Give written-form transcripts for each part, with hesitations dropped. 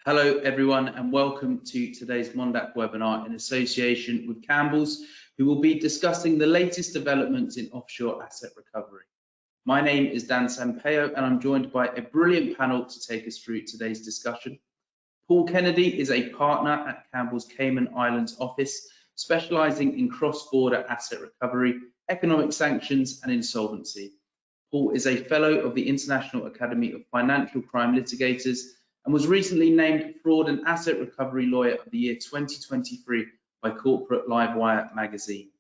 Hello everyone and welcome to today's Mondaq webinar in association with Campbells, who will be discussing the latest developments in offshore asset recovery. My name is Dan Sampaio and I'm joined by a brilliant panel to take us through today's discussion. Paul Kennedy is a partner at Campbell's Cayman Islands office, specialising in cross-border asset recovery, economic sanctions and insolvency. Paul is a fellow of the International Academy of Financial Crime Litigators and was recently named Fraud and Asset Recovery Lawyer of the Year 2023 by Corporate Livewire magazine.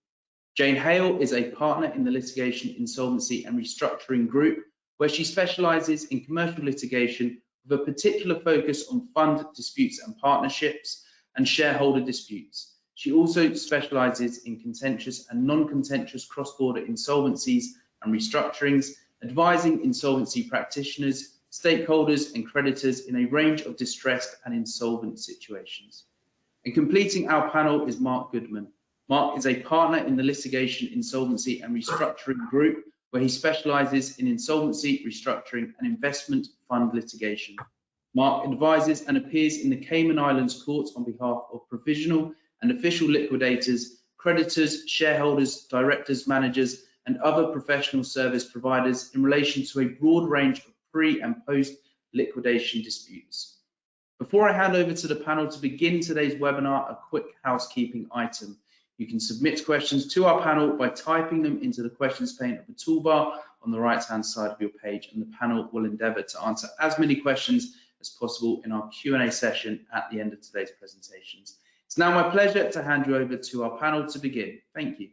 Jane Hale is a partner in the Litigation, Insolvency and Restructuring Group, where she specialises in commercial litigation with a particular focus on fund disputes and partnerships and shareholder disputes. She also specialises in contentious and non-contentious cross-border insolvencies and restructurings, advising insolvency practitioners, stakeholders and creditors in a range of distressed and insolvent situations. And completing our panel is Mark Goodman. Mark is a partner in the Litigation, Insolvency and Restructuring Group, where he specialises in insolvency, restructuring and investment fund litigation. Mark advises and appears in the Cayman Islands courts on behalf of provisional and official liquidators, creditors, shareholders, directors, managers and other professional service providers in relation to a broad range of pre and post liquidation disputes. Before I hand over to the panel to begin today's webinar, a quick housekeeping item. You can submit questions to our panel by typing them into the questions pane of the toolbar on the right hand side of your page, and the panel will endeavour to answer as many questions as possible in our Q&A session at the end of today's presentations. It's now my pleasure to hand you over to our panel to begin. Thank you.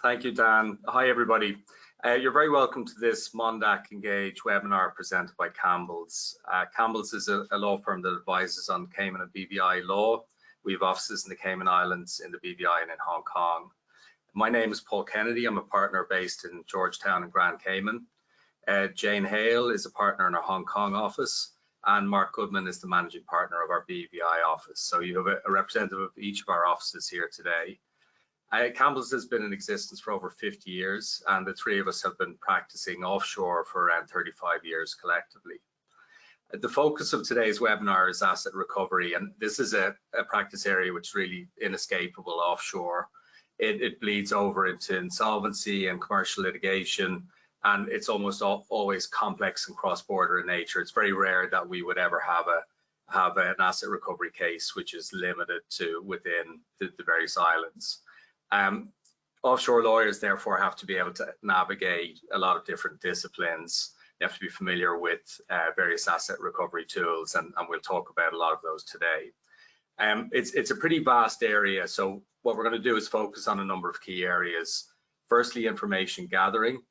Thank you, Dan. Hi, everybody. You're very welcome to this Mondaq Engage webinar presented by Campbells. Campbells is a law firm that advises on Cayman and BVI law. We have offices in the Cayman Islands, in the BVI and in Hong Kong. My name is Paul Kennedy. I'm a partner based in Georgetown and Grand Cayman. Jane Hale is a partner in our Hong Kong office, and Mark Goodman is the managing partner of our BVI office. So you have a representative of each of our offices here today. Campbells has been in existence for over 50 years, and the three of us have been practicing offshore for around 35 years collectively. The focus of today's webinar is asset recovery, and this is a practice area which is really inescapable offshore. It bleeds over into insolvency and commercial litigation, and it's almost always complex and cross-border in nature. It's very rare that we would ever have an asset recovery case which is limited to within the various islands. Offshore lawyers therefore have to be able to navigate a lot of different disciplines. You have to be familiar with various asset recovery tools, and we'll talk about a lot of those today. It's a pretty vast area, so what we're going to do is focus on a number of key areas. Firstly, information gathering,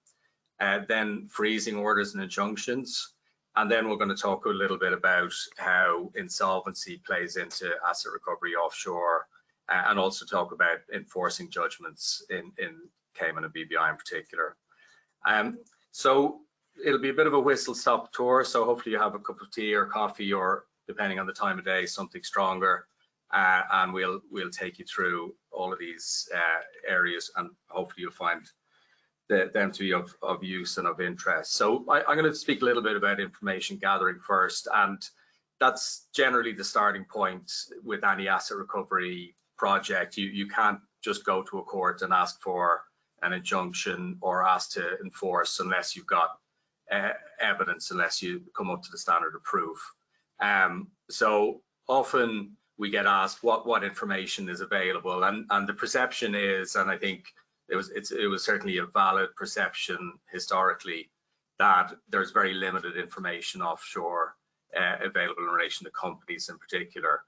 then freezing orders and injunctions, and then we're going to talk a little bit about how insolvency plays into asset recovery offshore, and also talk about enforcing judgments in Cayman and BVI in particular. So it'll be a bit of a whistle-stop tour, so hopefully you have a cup of tea or coffee, or depending on the time of day, something stronger, and we'll take you through all of these areas, and hopefully you'll find them to be of use and of interest. So I'm going to speak a little bit about information gathering first, and that's generally the starting point with any asset recovery project. You can't just go to a court and ask for an injunction or ask to enforce unless you've got evidence, unless you come up to the standard of proof. So often we get asked what information is available, and the perception is, and I think it was certainly a valid perception historically, that there's very limited information offshore available in relation to companies in particular.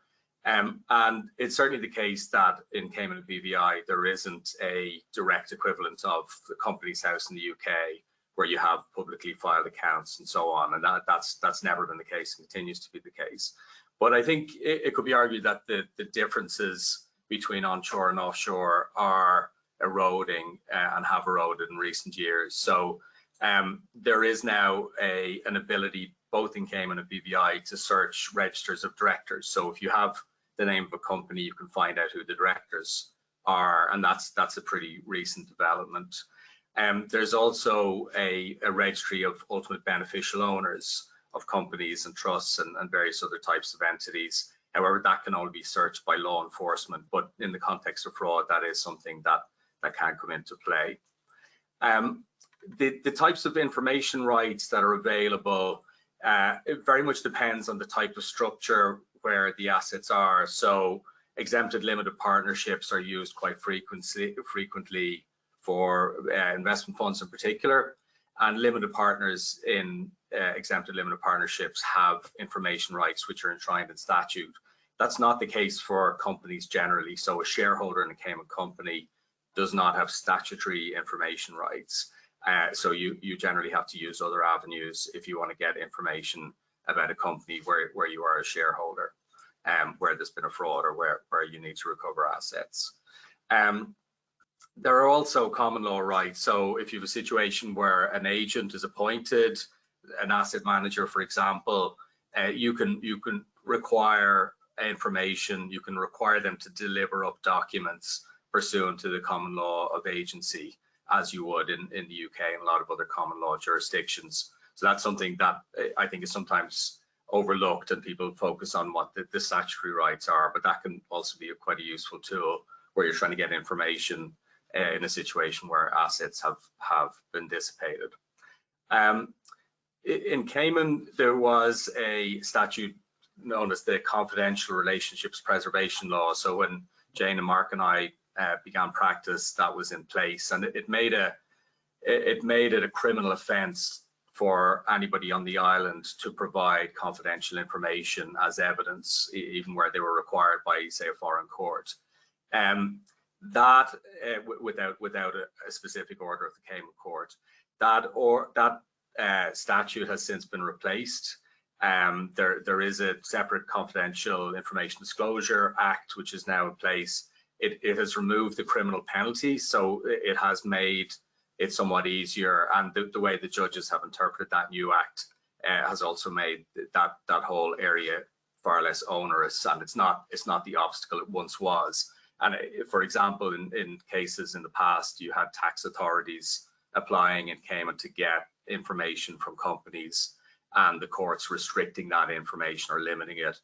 And it's certainly the case that in Cayman and BVI there isn't a direct equivalent of the Companies House in the UK, where you have publicly filed accounts and so on, and that's never been the case and continues to be the case. But I think it could be argued that the differences between onshore and offshore are eroding and have eroded in recent years. So there is now an ability both in Cayman and BVI to search registers of directors. So if you have the name of a company, you can find out who the directors are, and that's a pretty recent development. There's also a registry of ultimate beneficial owners, of companies and trusts and various other types of entities. However, that can only be searched by law enforcement, but in the context of fraud, that is something that can come into play. The types of information rights that are available, it very much depends on the type of structure where the assets are. So exempted limited partnerships are used quite frequently for investment funds in particular, and limited partners in exempted limited partnerships have information rights which are enshrined in statute. That's not the case for companies generally. So a shareholder in a Cayman company does not have statutory information rights. So you generally have to use other avenues if you want to get information about a company where you are a shareholder, where there's been a fraud or where you need to recover assets. There are also common law rights. So if you have a situation where an agent is appointed, an asset manager, for example, you can require information, you can require them to deliver up documents pursuant to the common law of agency, as you would in the UK and a lot of other common law jurisdictions. So that's something that I think is sometimes overlooked, and people focus on what the statutory rights are, but that can also be quite a useful tool where you're trying to get information in a situation where assets have been dissipated. In Cayman, there was a statute known as the Confidential Relationships Preservation Law. So when Jane and Mark and I began practice, that was in place, and it made it a criminal offence for anybody on the island to provide confidential information as evidence, even where they were required by, say, a foreign court. That without a specific order of the Cayman court, that statute has since been replaced. There is a separate Confidential Information Disclosure Act which is now in place. It has removed the criminal penalty, so it has made it somewhat easier, and the way the judges have interpreted that new act has also made that whole area far less onerous, and it's not the obstacle it once was. And for example, in cases in the past, you had tax authorities applying in Cayman to get information from companies, and the courts restricting that information or limiting it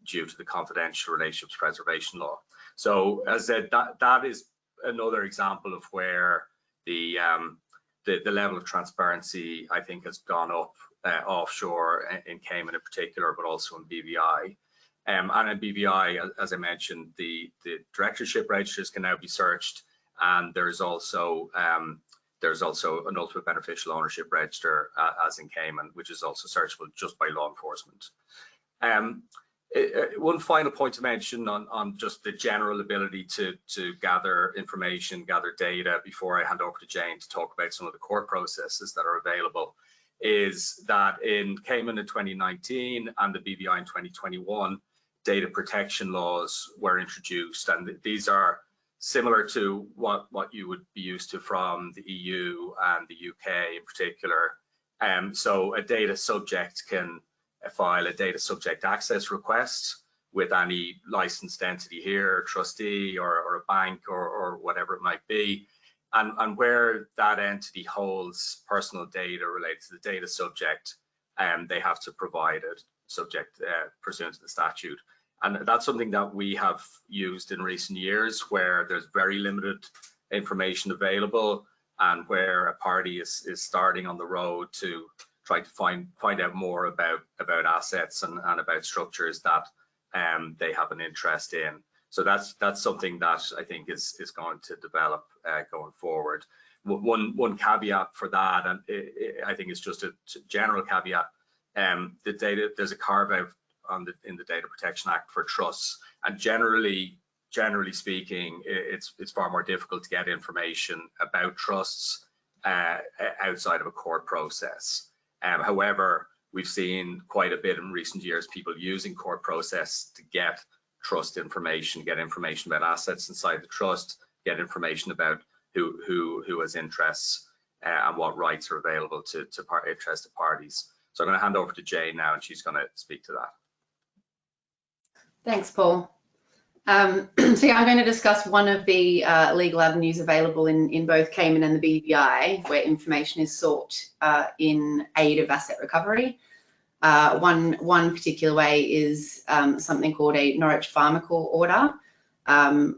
due to the Confidential Relationships Preservation Law. So as I said, that is another example of where the level of transparency, I think, has gone up offshore in Cayman in particular, but also in BVI. And in BVI, as I mentioned, the directorship registers can now be searched, and there's also an ultimate beneficial ownership register, as in Cayman, which is also searchable just by law enforcement. One final point to mention on just the general ability to gather information, gather data, before I hand over to Jane to talk about some of the court processes that are available, is that in Cayman in 2019 and the BVI in 2021, data protection laws were introduced, and these are similar to what you would be used to from the EU and the UK in particular. So a data subject can file a data subject access request with any licensed entity here, trustee or a bank or whatever it might be, and where that entity holds personal data related to the data subject, they have to provide it subject pursuant to the statute. And that's something that we have used in recent years, where there's very limited information available and where a party is starting on the road to try to find out more about assets and about structures that they have an interest in. So that's something that I think is going to develop going forward. One caveat for that, and I think it's just a general caveat, the data, there's a carve out in the Data Protection Act for trusts, and generally speaking, it's far more difficult to get information about trusts outside of a court process. However, we've seen quite a bit in recent years people using court process to get trust information, get information about assets inside the trust, get information about who has interests and what rights are available to interested parties. So I'm going to hand over to Jane now, and she's going to speak to that. Thanks, Paul. So yeah, I'm going to discuss one of the legal avenues available in both Cayman and the BVI, where information is sought in aid of asset recovery. One particular way is something called a Norwich Pharmacal Order.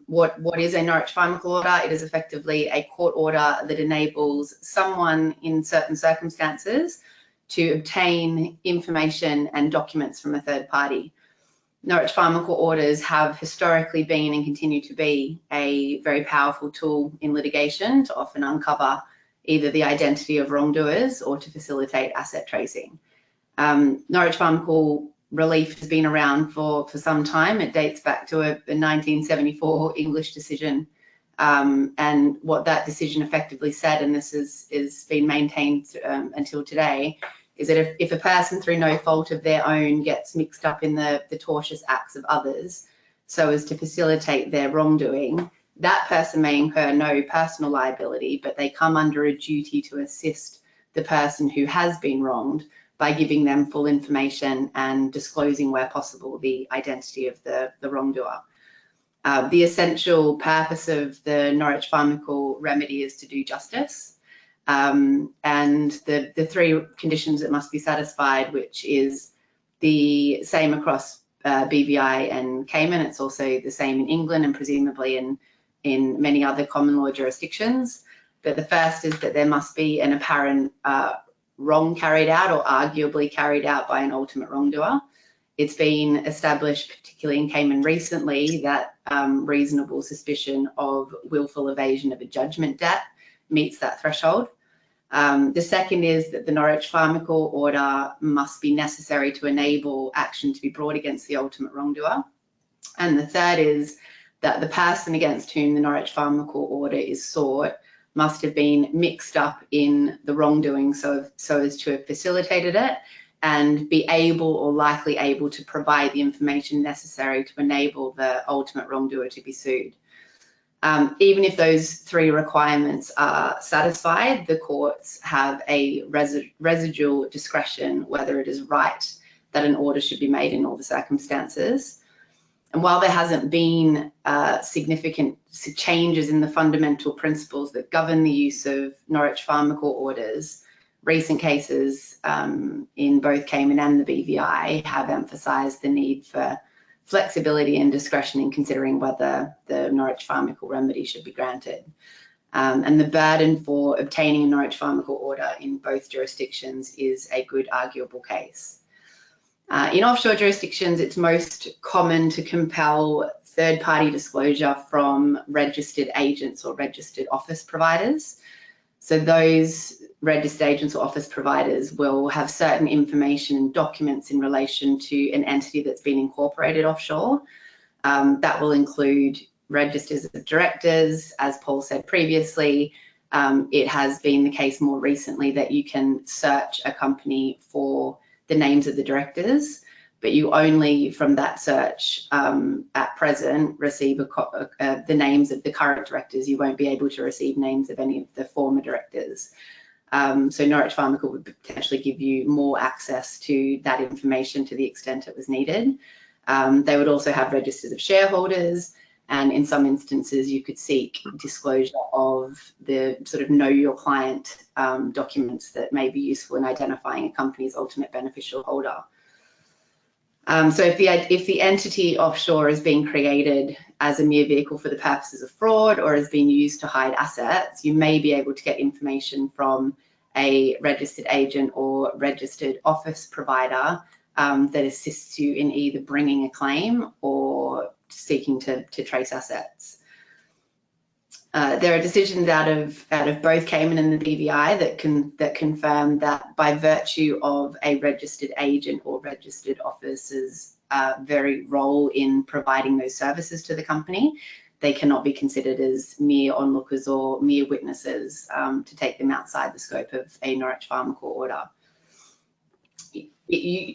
What is a Norwich Pharmacal Order? It is effectively a court order that enables someone in certain circumstances to obtain information and documents from a third party. Norwich Pharmacal Orders have historically been and continue to be a very powerful tool in litigation to often uncover either the identity of wrongdoers or to facilitate asset tracing. Norwich Pharmacal relief has been around for some time. It dates back to a 1974 English decision, and what that decision effectively said, and this is been maintained until today, is that if a person through no fault of their own gets mixed up in the tortious acts of others so as to facilitate their wrongdoing, that person may incur no personal liability, but they come under a duty to assist the person who has been wronged by giving them full information and disclosing where possible the identity of the wrongdoer. The essential purpose of the Norwich Pharmacal remedy is to do justice. And the three conditions that must be satisfied, which is the same across BVI and Cayman. It's also the same in England and presumably in many other common law jurisdictions. But the first is that there must be an apparent wrong carried out or arguably carried out by an ultimate wrongdoer. It's been established, particularly in Cayman recently, that reasonable suspicion of willful evasion of a judgment debt meets that threshold. The second is that the Norwich Pharmacal Order must be necessary to enable action to be brought against the ultimate wrongdoer. And the third is that the person against whom the Norwich Pharmacal Order is sought must have been mixed up in the wrongdoing so as to have facilitated it and be able or likely able to provide the information necessary to enable the ultimate wrongdoer to be sued. Even if those three requirements are satisfied, the courts have a residual discretion whether it is right that an order should be made in all the circumstances. And while there hasn't been significant changes in the fundamental principles that govern the use of Norwich Pharmacal Orders, recent cases in both Cayman and the BVI have emphasised the need for flexibility and discretion in considering whether the Norwich Pharmacal remedy should be granted. And the burden for obtaining a Norwich Pharmacal Order in both jurisdictions is a good arguable case. In offshore jurisdictions, it's most common to compel third-party disclosure from registered agents or registered office providers. So those registered agents or office providers will have certain information and documents in relation to an entity that's been incorporated offshore. That will include registers of directors. As Paul said previously, it has been the case more recently that you can search a company for the names of the directors, but you only from that search at present receive the names of the current directors. You won't be able to receive names of any of the former directors. So Norwich Pharmacal would potentially give you more access to that information to the extent it was needed. They would also have registers of shareholders, and in some instances you could seek disclosure of the sort of know your client documents that may be useful in identifying a company's ultimate beneficial holder. So if the entity offshore is being created as a mere vehicle for the purposes of fraud or is being used to hide assets, you may be able to get information from a registered agent or registered office provider that assists you in either bringing a claim or seeking to trace assets. There are decisions out of both Cayman and the BVI that confirm that by virtue of a registered agent or registered officer's very role in providing those services to the company, they cannot be considered as mere onlookers or mere witnesses to take them outside the scope of a Norwich Pharmacal Order.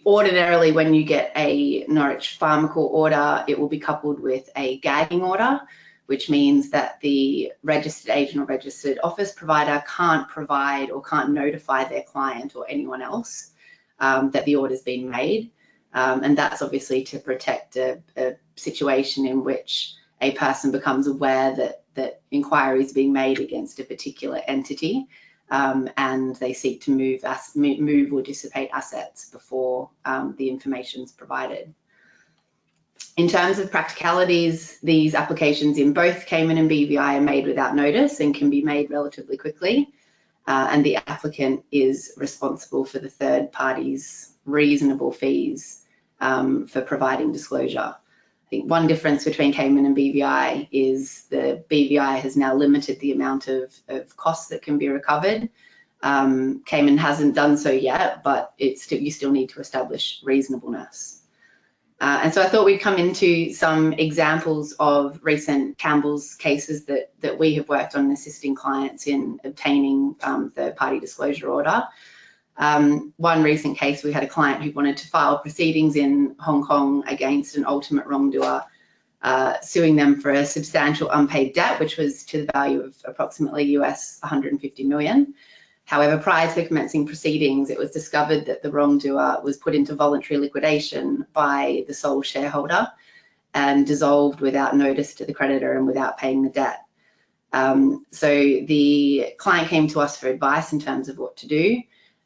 Ordinarily, when you get a Norwich Pharmacal Order, it will be coupled with a gagging order, which means that the registered agent or registered office provider can't provide or can't notify their client or anyone else that the order's been made. And that's obviously to protect a situation in which a person becomes aware that inquiries are being made against a particular entity and they seek to move or dissipate assets before the information is provided. In terms of practicalities, these applications in both Cayman and BVI are made without notice and can be made relatively quickly, and the applicant is responsible for the third party's reasonable fees for providing disclosure. I think one difference between Cayman and BVI is the BVI has now limited the amount of costs that can be recovered. Cayman hasn't done so yet, but you still need to establish reasonableness. And so I thought we'd come into some examples of recent Campbells cases that we have worked on assisting clients in obtaining third-party disclosure order. One recent case, we had a client who wanted to file proceedings in Hong Kong against an ultimate wrongdoer, suing them for a substantial unpaid debt, which was to the value of approximately US 150 million. However, prior to the commencing proceedings, it was discovered that the wrongdoer was put into voluntary liquidation by the sole shareholder and dissolved without notice to the creditor and without paying the debt. So the client came to us for advice in terms of what to do.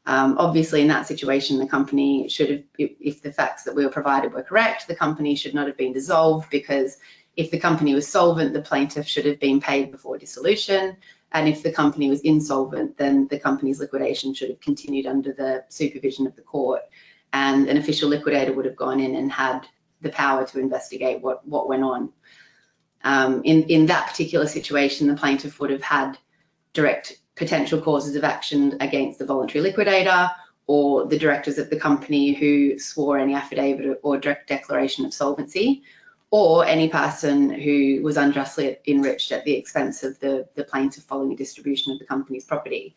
Obviously, in that situation, the company should have, if the facts that we were provided were correct, the company should not have been dissolved, because if the company was solvent, the plaintiff should have been paid before dissolution. And if the company was insolvent, then the company's liquidation should have continued under the supervision of the court, and an official liquidator would have gone in and had the power to investigate what went on. In that particular situation, the plaintiff would have had direct potential causes of action against the voluntary liquidator or the directors of the company who swore any affidavit or direct declaration of solvency, or any person who was unjustly enriched at the expense of the plaintiff following a distribution of the company's property.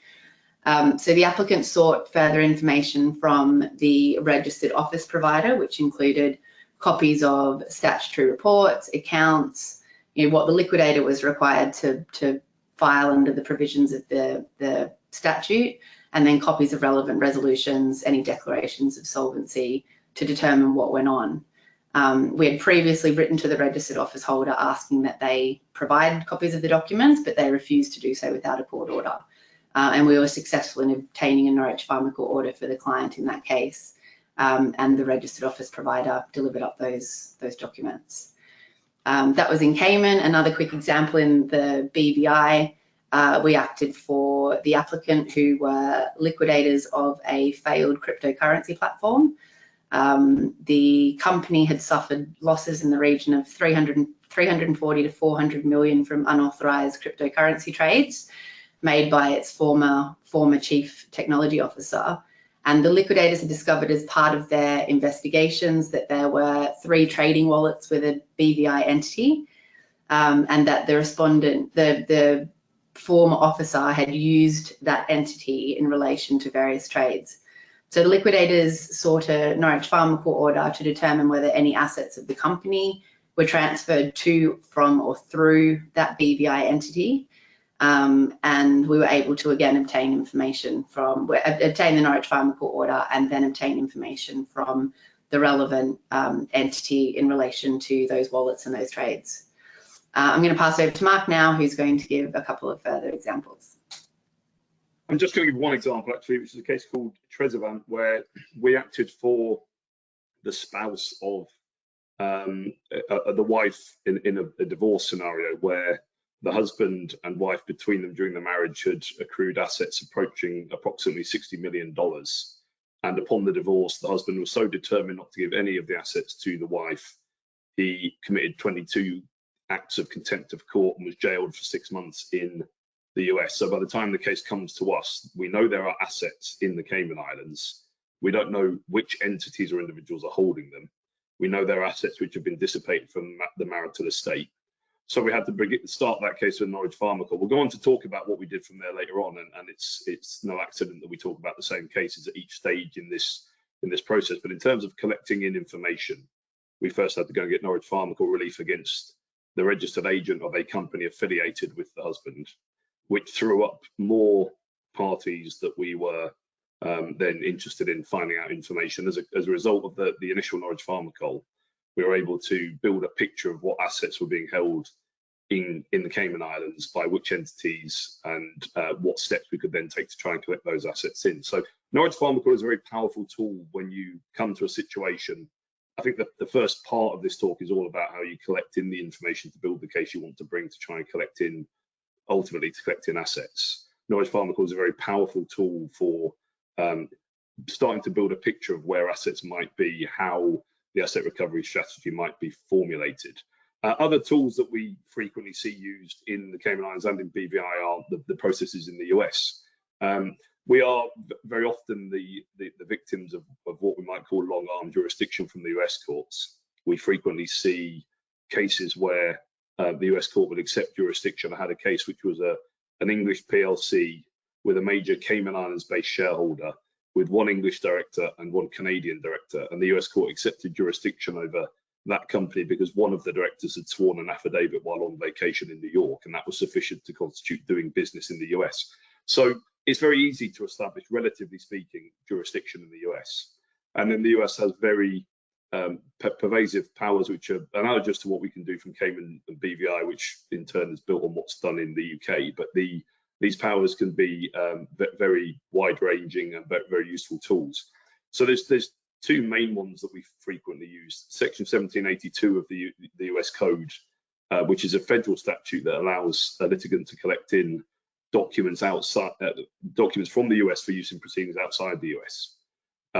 So the applicant sought further information from the registered office provider, which included copies of statutory reports, accounts, what the liquidator was required to file under the provisions of the statute, and then copies of relevant resolutions, any declarations of solvency, to determine what went on. We had previously written to the registered office holder asking that they provide copies of the documents, but they refused to do so without a court order. And we were successful in obtaining a Norwich Pharmacal order for the client in that case. And the registered office provider delivered up those documents. That was in Cayman. Another quick example, in the BVI, we acted for the applicant who were liquidators of a failed cryptocurrency platform. The company had suffered losses in the region of 340 to 400 million from unauthorized cryptocurrency trades made by its former chief technology officer. And the liquidators had discovered as part of their investigations that there were 3 trading wallets with a BVI entity, and that the former officer had used that entity in relation to various trades. So the liquidators sought a Norwich Pharmacal order to determine whether any assets of the company were transferred to, from, or through that BVI entity. And we were able to again obtain information obtain the Norwich Pharmacal order and then obtain information from the relevant entity in relation to those wallets and those trades. I'm going to pass over to Mark now, who's going to give a couple of further examples. I'm just going to give one example, actually, which is a case called Trezevant, where we acted for the spouse of the wife in a divorce scenario where the husband and wife between them during the marriage had accrued assets approaching approximately $60 million. And upon the divorce, the husband was so determined not to give any of the assets to the wife, he committed 22 acts of contempt of court and was jailed for 6 months in the US. So by the time the case comes to us, we know there are assets in the Cayman Islands. We don't know which entities or individuals are holding them. We know there are assets which have been dissipated from the marital estate. So we had to start that case with Norwich Pharmacal. We'll go on to talk about what we did from there later on, and it's no accident that we talk about the same cases at each stage in this process. But in terms of collecting in information, we first had to go and get Norwich Pharmacal relief against the registered agent of a company affiliated with the husband, which threw up more parties that we were then interested in finding out information. As a result of the initial Norwich Pharmacal, we were able to build a picture of what assets were being held in the Cayman Islands, by which entities, and what steps we could then take to try and collect those assets in. So Norwich Pharmacal is a very powerful tool when you come to a situation. I think that the first part of this talk is all about how you collect in the information to build the case you want to bring to try and collect in, ultimately to collect in assets. Norwich Pharmacal is a very powerful tool for starting to build a picture of where assets might be, how the asset recovery strategy might be formulated. Other tools that we frequently see used in the Cayman Islands and in BVI are the processes in the US. We are very often the victims of what we might call long-arm jurisdiction from the US courts. We frequently see cases where the US court would accept jurisdiction. I had a case which was an English PLC with a major Cayman Islands-based shareholder, with one English director and one Canadian director, and the US court accepted jurisdiction over that company because one of the directors had sworn an affidavit while on vacation in New York, and that was sufficient to constitute doing business in the US. So it's very easy to establish, relatively speaking, jurisdiction in the US. And then the US has very pervasive powers which are analogous to what we can do from Cayman and BVI, which in turn is built on what's done in the UK. But these powers can be very wide-ranging and very useful tools. So there's two main ones that we frequently use. Section 1782 of the US Code, which is a federal statute that allows a litigant to collect in documents documents from the US for use in proceedings outside the US.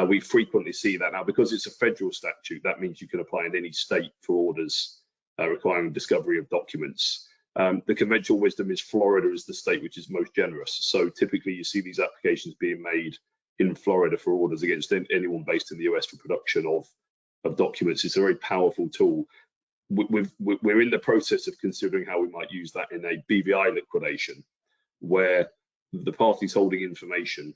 We frequently see that now because it's a federal statute. That means you can apply in any state for orders requiring discovery of documents. The conventional wisdom is Florida is the state which is most generous. So typically you see these applications being made in Florida for orders against anyone based in the US for production of documents. It's a very powerful tool. We're in the process of considering how we might use that in a BVI liquidation, where the parties holding information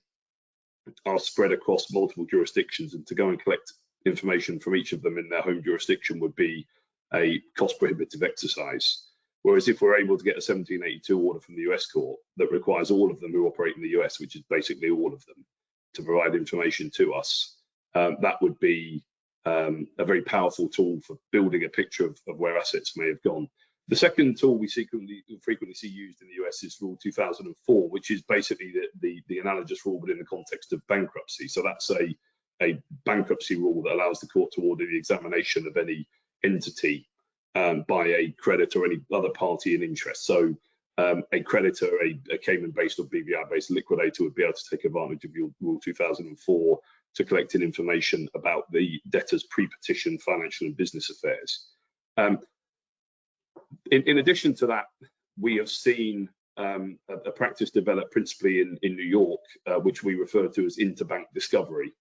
are spread across multiple jurisdictions, and to go and collect information from each of them in their home jurisdiction would be a cost prohibitive exercise. Whereas if we're able to get a 1782 order from the US court that requires all of them who operate in the US, which is basically all of them, to provide information to us, that would be a very powerful tool for building a picture of where assets may have gone. The second tool we frequently see used in the US is Rule 2004, which is basically the analogous rule, but in the context of bankruptcy. So that's a bankruptcy rule that allows the court to order the examination of any entity by a creditor or any other party in interest. So a creditor, a Cayman-based or BVI-based liquidator would be able to take advantage of Rule 2004 to collect in information about the debtor's pre-petition financial and business affairs. In addition to that, we have seen a practice develop principally in New York, which we refer to as interbank discovery.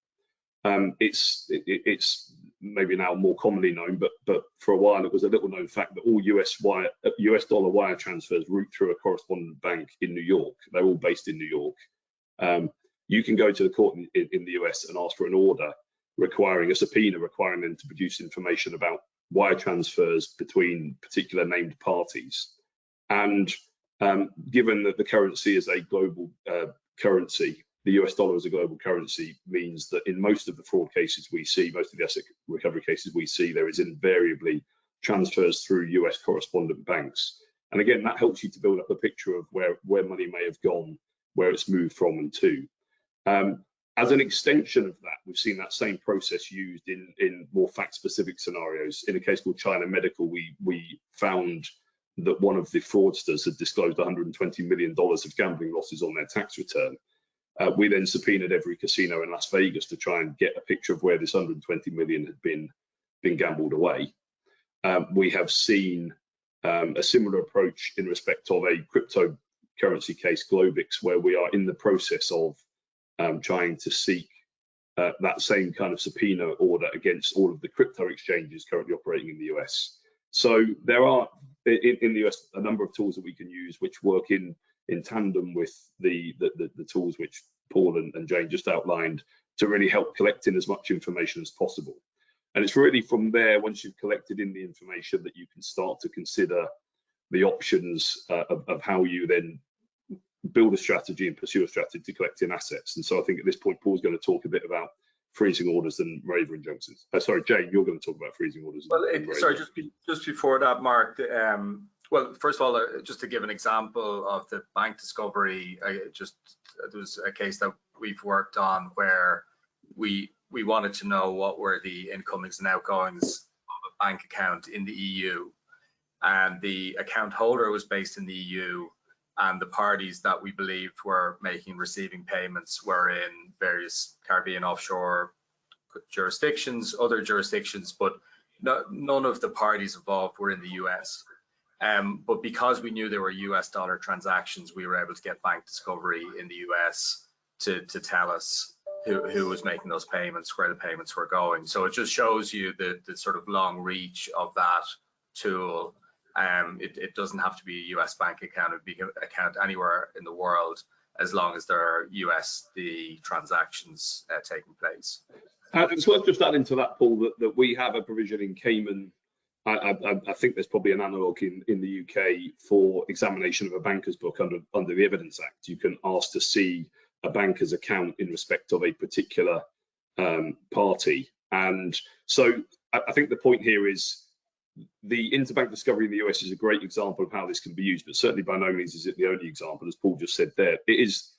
It's maybe now more commonly known, but for a while it was a little known fact that all US dollar wire transfers route through a correspondent bank in New York. They're all based in New York. You can go to the court in the US and ask for an order requiring a subpoena, requiring them to produce information about wire transfers between particular named parties. And given that the currency is a global currency, the US dollar as a global currency means that in most of the fraud cases we see, most of the asset recovery cases we see, there is invariably transfers through US correspondent banks. And again, that helps you to build up a picture of where money may have gone, where it's moved from and to. As an extension of that, we've seen that same process used in more fact-specific scenarios. In a case called China Medical, we found that one of the fraudsters had disclosed $120 million of gambling losses on their tax return. We then subpoenaed every casino in Las Vegas to try and get a picture of where this 120 million had been gambled away. We have seen a similar approach in respect of a cryptocurrency case, Globix, where we are in the process of trying to seek that same kind of subpoena order against all of the crypto exchanges currently operating in the US. So there are in the US a number of tools that we can use which work in tandem with the tools which Paul and Jane just outlined to really help collect in as much information as possible. And it's really from there, once you've collected in the information, that you can start to consider the options of how you then build a strategy and pursue a strategy to collect in assets. And so I think at this point, Paul's going to talk a bit about freezing orders and waiver injunctions. Sorry, Jane, you're going to talk about freezing orders. Well, sorry, just before that, Mark, Well, first of all, just to give an example of the bank discovery, there was a case that we've worked on where we wanted to know what were the incomings and outgoings of a bank account in the EU, and the account holder was based in the EU, and the parties that we believed were making and receiving payments were in various Caribbean offshore jurisdictions, other jurisdictions, but none of the parties involved were in the US. But because we knew there were US dollar transactions, we were able to get bank discovery in the US to tell us who was making those payments, where the payments were going. So it just shows you the sort of long reach of that tool. It doesn't have to be a US bank account, it would be an account anywhere in the world, as long as there are USD transactions taking place. It's worth just adding to that, Paul, that we have a provision in Cayman. I think there's probably an analogue in the UK for examination of a banker's book under the Evidence Act. You can ask to see a banker's account in respect of a particular party. And so I think the point here is the interbank discovery in the US is a great example of how this can be used, but certainly by no means is it the only example. As Paul just said there, it is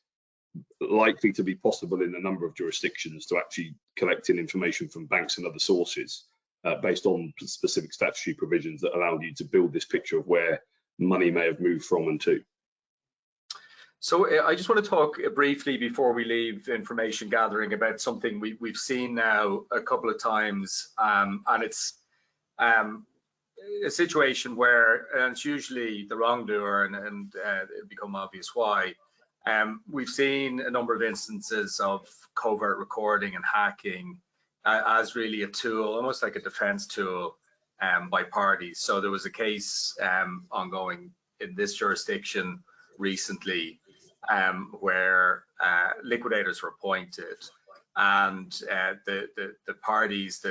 likely to be possible in a number of jurisdictions to actually collect in information from banks and other sources based on specific statutory provisions that allow you to build this picture of where money may have moved from and to. So I just want to talk briefly before we leave information gathering about something we've seen now a couple of times, and it's a situation where, and it's usually the wrongdoer, and it become obvious why. We've seen a number of instances of covert recording and hacking as really a tool, almost like a defense tool by parties. So there was a case ongoing in this jurisdiction recently where liquidators were appointed, and the parties,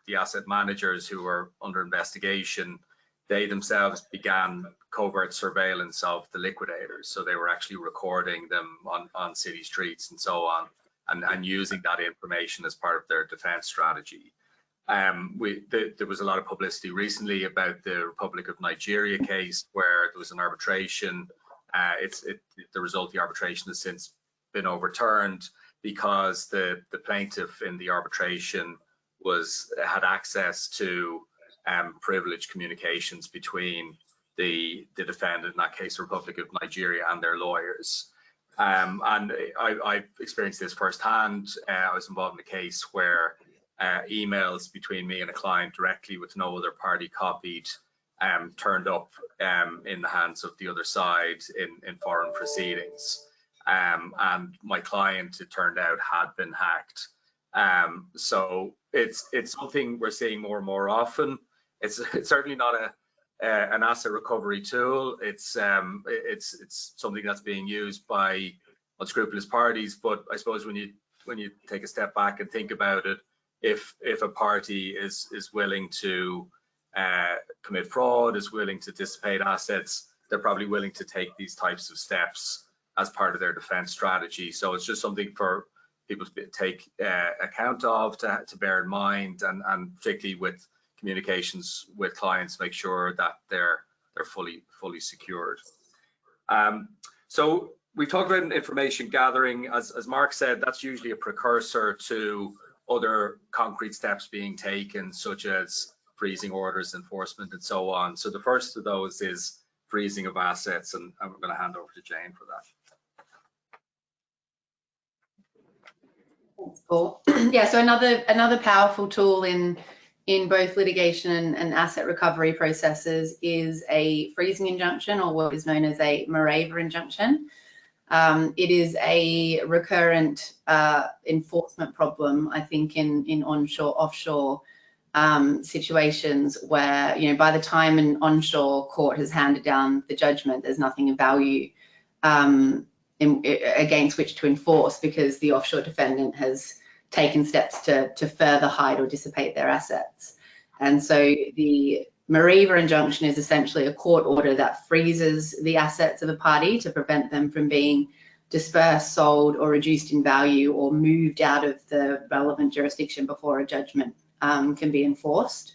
the asset managers who were under investigation, they themselves began covert surveillance of the liquidators. So they were actually recording them on city streets and so on, and using that information as part of their defense strategy. There was a lot of publicity recently about the Republic of Nigeria case where there was an arbitration. The result of the arbitration has since been overturned because the plaintiff in the arbitration had access to privileged communications between the defendant, in that case, the Republic of Nigeria, and their lawyers. And I've experienced this firsthand. I was involved in a case where emails between me and a client directly with no other party copied turned up in the hands of the other side in foreign proceedings. And my client, it turned out, had been hacked. So it's something we're seeing more and more often. It's certainly not an asset recovery tool. It's something that's being used by unscrupulous parties. But I suppose when you take a step back and think about it, if a party is willing to commit fraud, is willing to dissipate assets, they're probably willing to take these types of steps as part of their defense strategy. So it's just something for people to take account of, to bear in mind, and particularly with communications with clients, make sure that they're fully secured. So we've talked about information gathering. As Mark said, that's usually a precursor to other concrete steps being taken, such as freezing orders, enforcement, and so on. So the first of those is freezing of assets, and I'm going to hand over to Jane for that. Thanks, Paul. Yeah, so another powerful tool in both litigation and asset recovery processes is a freezing injunction, or what is known as a moravian injunction. It is a recurrent enforcement problem, I think, in onshore, offshore situations where, you know, by the time an onshore court has handed down the judgment, there's nothing of value against which to enforce, because the offshore defendant has taken steps to further hide or dissipate their assets. And so the moravian injunction is essentially a court order that freezes the assets of a party to prevent them from being dispersed, sold, or reduced in value, or moved out of the relevant jurisdiction before a judgment can be enforced.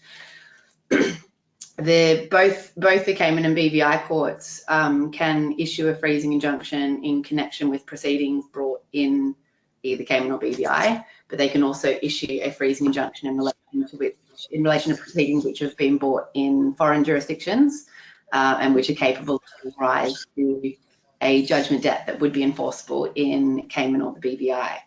Both the Cayman and BVI courts can issue a freezing injunction in connection with proceedings brought in either Cayman or BVI, but they can also issue a freezing injunction in relation to proceedings which have been brought in foreign jurisdictions and which are capable of giving rise to a judgment debt that would be enforceable in Cayman or the BVI.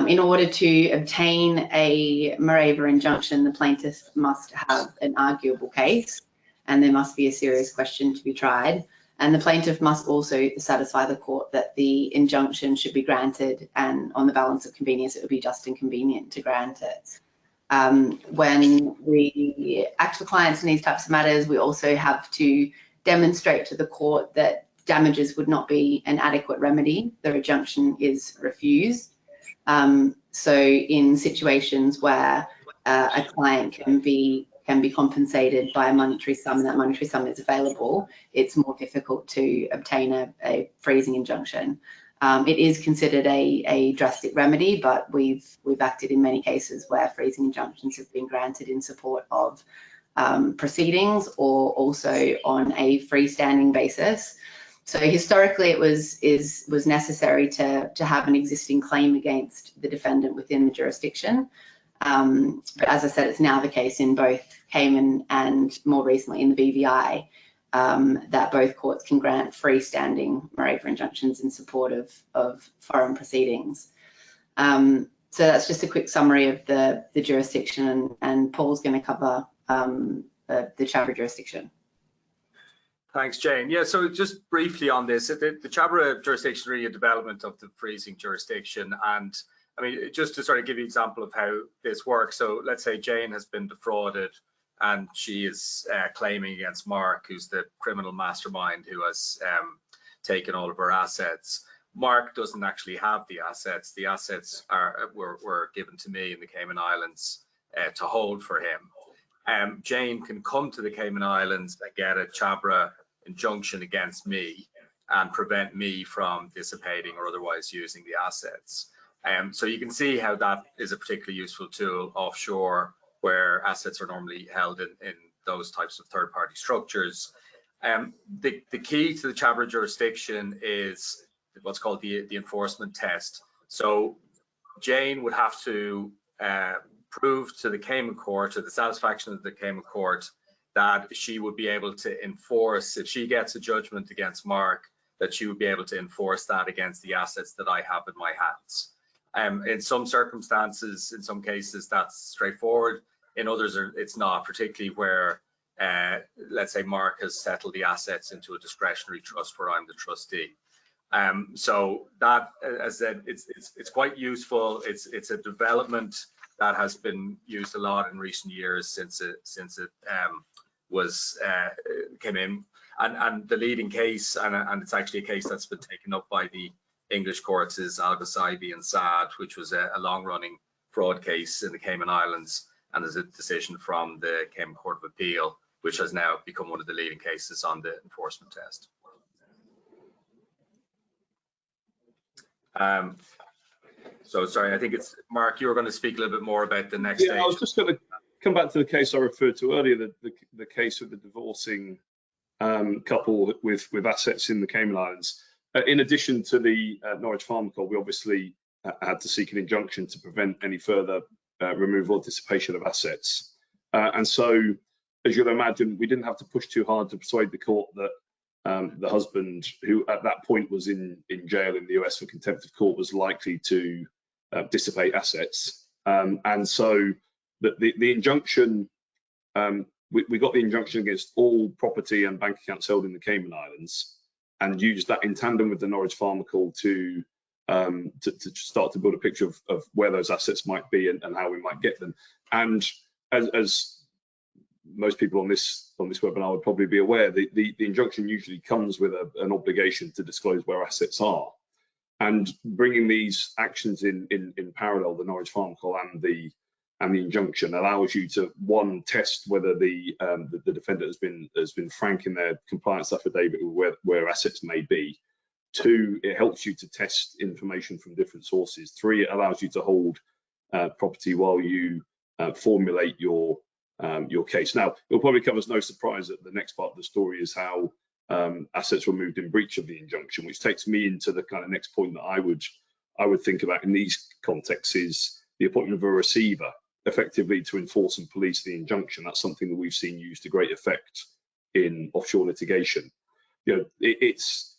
In order to obtain a Moreover injunction, the plaintiff must have an arguable case, and there must be a serious question to be tried. And the plaintiff must also satisfy the court that the injunction should be granted, and on the balance of convenience, it would be just and convenient to grant it. When we act for clients in these types of matters, we also have to demonstrate to the court that damages would not be an adequate remedy. The injunction is refused. So in situations where a client can be compensated by a monetary sum and that monetary sum is available, it's more difficult to obtain a freezing injunction. It is considered a drastic remedy, but we've acted in many cases where freezing injunctions have been granted in support of proceedings or also on a freestanding basis. So historically, it was necessary to have an existing claim against the defendant within the jurisdiction. But as I said, it's now the case in both Cayman and more recently in the BVI that both courts can grant freestanding Moreover injunctions in support of foreign proceedings. So that's just a quick summary of the jurisdiction, and Paul's going to cover the Chabra jurisdiction. Thanks, Jane. Yeah, so just briefly on this, the Chabra jurisdiction is really a development of the freezing jurisdiction. And I mean, just to sort of give you an example of how this works. So let's say Jane has been defrauded and she is claiming against Mark, who's the criminal mastermind who has taken all of her assets. Mark doesn't actually have the assets. The assets were given to me in the Cayman Islands to hold for him. Jane can come to the Cayman Islands and get a Chabra injunction against me and prevent me from dissipating or otherwise using the assets. So you can see how that is a particularly useful tool offshore, where assets are normally held in those types of third-party structures. The key to the Chabra jurisdiction is what's called the enforcement test. So Jane would have to prove to the Cayman court, to the satisfaction of the Cayman court, that she would be able to enforce, if she gets a judgment against Mark, that she would be able to enforce that against the assets that I have in my hands. In some circumstances, in some cases, that's straightforward. In others, it's not, particularly where, let's say, Mark has settled the assets into a discretionary trust where I'm the trustee. So that, as I said, it's quite useful. It's a development that has been used a lot in recent years since it came in, and the leading case, and it's actually a case that's been taken up by the English courts, is Al-Ghasaibi and Saad, which was a long-running fraud case in the Cayman Islands, and there's a decision from the Cayman Court of Appeal, which has now become one of the leading cases on the enforcement test. So sorry, I think it's Mark, you were going to speak a little bit more about the next stage. I was just going to come back to the case I referred to earlier, the case of the divorcing couple with assets in the Cayman Islands. In addition to the Norwich Farmer Court, we obviously had to seek an injunction to prevent any further removal or dissipation of assets. And so, as you'll imagine, we didn't have to push too hard to persuade the court that the husband, who at that point was in jail in the US for contempt of court, was likely to dissipate assets. And so the injunction, we got the injunction against all property and bank accounts held in the Cayman Islands, and used that in tandem with the Norwich Farmer Call to start to build a picture of where those assets might be and how we might get them. And as most people on this webinar would probably be aware, the injunction usually comes with an obligation to disclose where assets are. And bringing these actions in parallel, the Norwich Farm Call and the injunction, allows you to, one, test whether the defendant has been frank in their compliance affidavit with where assets may be. Two, it helps you to test information from different sources. Three, it allows you to hold property while you formulate your your case. Now, it'll probably come as no surprise that the next part of the story is how assets were moved in breach of the injunction, which takes me into the kind of next point that I would think about in these contexts is the appointment of a receiver, effectively to enforce and police the injunction. That's something that we've seen used to great effect in offshore litigation. You know, it's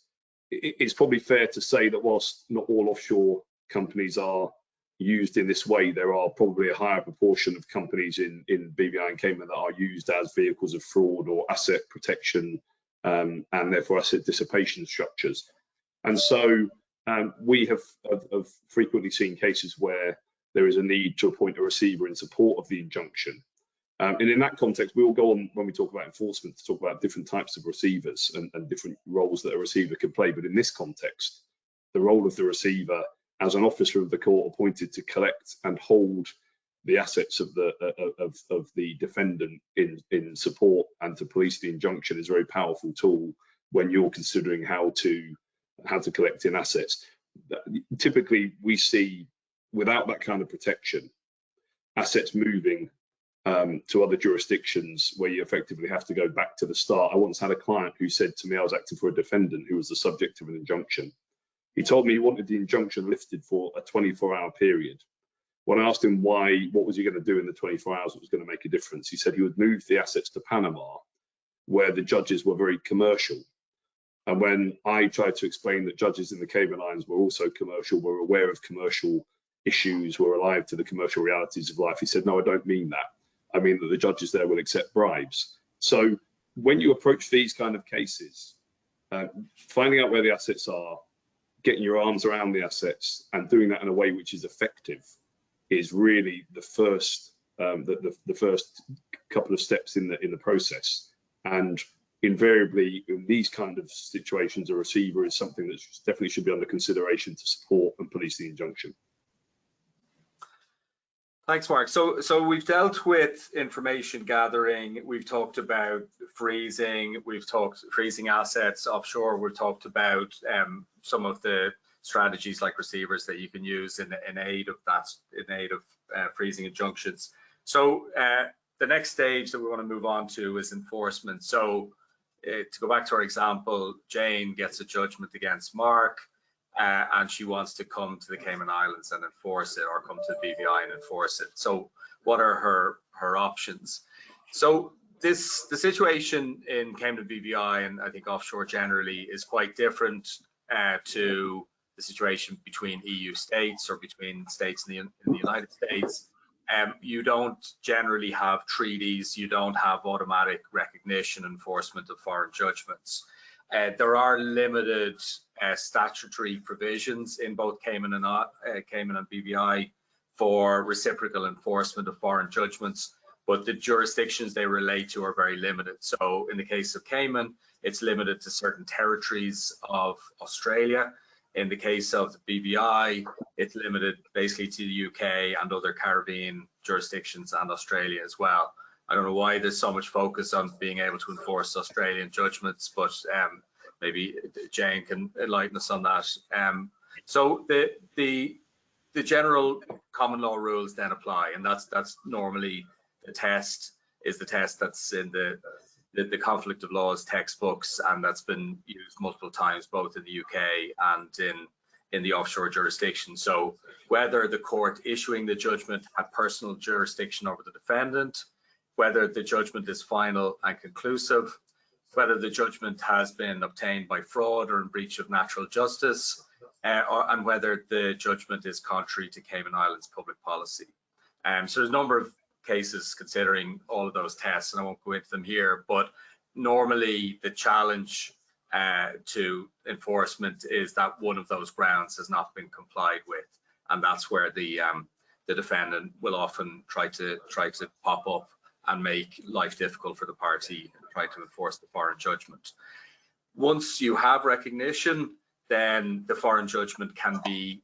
probably fair to say that whilst not all offshore companies are used in this way, there are probably a higher proportion of companies in BVI and Cayman that are used as vehicles of fraud or asset protection and therefore asset dissipation structures. And so we have frequently seen cases where there is a need to appoint a receiver in support of the injunction. And in that context, we will go on when we talk about enforcement to talk about different types of receivers and different roles that a receiver can play. But in this context, the role of the receiver as an officer of the court appointed to collect and hold the assets of the defendant in support and to police the injunction is a very powerful tool when you're considering how to collect in assets. Typically, we see without that kind of protection, assets moving to other jurisdictions where you effectively have to go back to the start. I once had a client who said to me, I was acting for a defendant who was the subject of an injunction. He told me he wanted the injunction lifted for a 24-hour period. When I asked him why, what was he going to do in the 24 hours that was going to make a difference, he said he would move the assets to Panama, where the judges were very commercial. And when I tried to explain that judges in the Cayman Islands were also commercial, were aware of commercial issues, were alive to the commercial realities of life, he said, no, I don't mean that. I mean that the judges there will accept bribes. So when you approach these kind of cases, finding out where the assets are, getting your arms around the assets and doing that in a way which is effective is really the first the first couple of steps in the process. And invariably in these kind of situations, a receiver is something that definitely should be under consideration to support and police the injunction. Thanks, Mark. So we've dealt with information gathering, we've talked about freezing, we've talked freezing assets offshore, we've talked about some of the strategies like receivers that you can use in aid of that, in aid of freezing injunctions. So the next stage that we want to move on to is enforcement. So to go back to our example, Jane gets a judgment against Mark. And she wants to come to the Cayman Islands and enforce it, or come to the BVI and enforce it. So what are her options? So the situation in Cayman BVI, and I think offshore generally, is quite different to the situation between EU states or between states in the United States. You don't generally have treaties, you don't have automatic recognition enforcement of foreign judgments. There are limited statutory provisions in both Cayman and BVI for reciprocal enforcement of foreign judgments, but the jurisdictions they relate to are very limited. So in the case of Cayman, it's limited to certain territories of Australia. In the case of the BVI, it's limited basically to the UK and other Caribbean jurisdictions and Australia as well. I don't know why there's so much focus on being able to enforce Australian judgments, but maybe Jane can enlighten us on that. So the general common law rules then apply, and that's normally the test, is the test that's in the conflict of laws textbooks, and that's been used multiple times both in the UK and in the offshore jurisdiction. So whether the court issuing the judgment had personal jurisdiction over the defendant, whether the judgment is final and conclusive, whether the judgment has been obtained by fraud or in breach of natural justice, and whether the judgment is contrary to Cayman Islands public policy. So there's a number of cases considering all of those tests, and I won't go into them here, but normally the challenge to enforcement is that one of those grounds has not been complied with, and that's where the defendant will often try to pop up and make life difficult for the party and try to enforce the foreign judgment. Once you have recognition, then the foreign judgment can be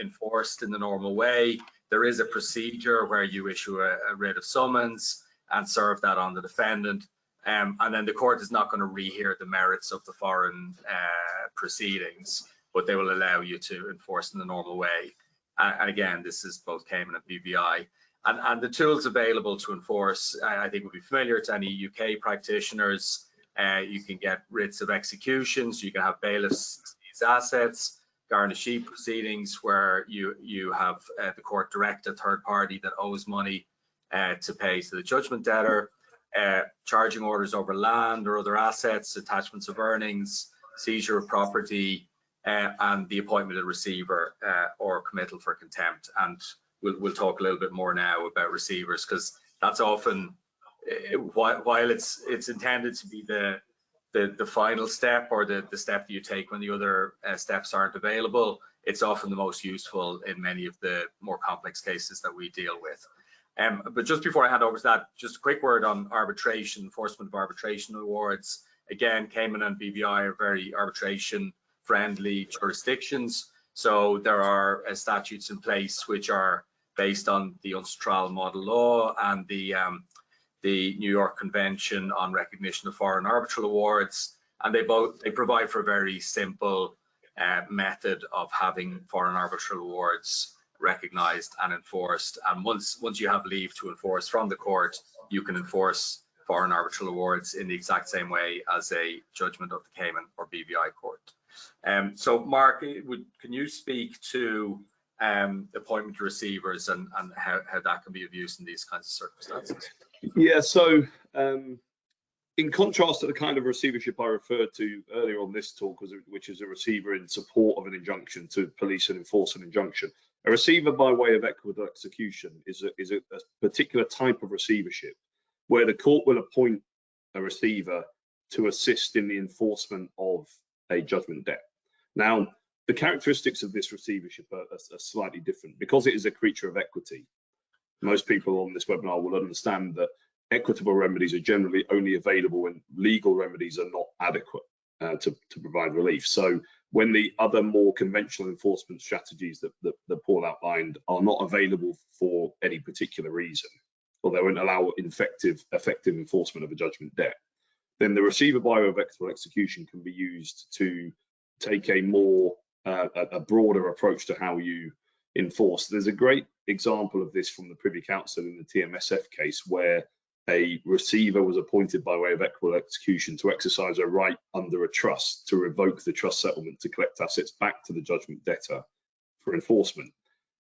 enforced in the normal way. There is a procedure where you issue a writ of summons and serve that on the defendant, and then the court is not going to rehear the merits of the foreign proceedings, but they will allow you to enforce in the normal way. And again, this is both Cayman and BVI. And the tools available to enforce, I think, will be familiar to any UK practitioners. You can get writs of executions, you can have bailiffs seize assets, garnishee proceedings where you have the court direct a third party that owes money to pay to the judgment debtor, charging orders over land or other assets, attachments of earnings, seizure of property, and the appointment of receiver or committal for contempt. And we'll talk a little bit more now about receivers, because that's often, while it's intended to be the final step or the step that you take when the other steps aren't available, it's often the most useful in many of the more complex cases that we deal with. But just before I hand over to that, just a quick word on arbitration, enforcement of arbitration awards. Again, Cayman and BVI are very arbitration-friendly jurisdictions. So there are statutes in place which are based on the UNSTRAL model law and the New York Convention on Recognition of Foreign Arbitral Awards, and they provide for a very simple method of having foreign arbitral awards recognized and enforced. And once you have leave to enforce from the court, you can enforce foreign arbitral awards in the exact same way as a judgment of the Cayman or BVI court. So Mark, can you speak to appointment to receivers and how that can be of use in these kinds of circumstances? Yeah, so in contrast to the kind of receivership I referred to earlier on this talk, which is a receiver in support of an injunction to police and enforce an injunction, a receiver by way of equitable execution is a particular type of receivership where the court will appoint a receiver to assist in the enforcement of a judgment debt. Now, the characteristics of this receivership are slightly different because it is a creature of equity. Most people on this webinar will understand that equitable remedies are generally only available when legal remedies are not adequate to provide relief. So when the other more conventional enforcement strategies that Paul outlined are not available for any particular reason, or they won't allow effective enforcement of a judgment debt, then the receiver by way of equitable execution can be used to take a more a broader approach to how you enforce. There's a great example of this from the Privy Council in the TMSF case, where a receiver was appointed by way of equitable execution to exercise a right under a trust to revoke the trust settlement to collect assets back to the judgment debtor for enforcement.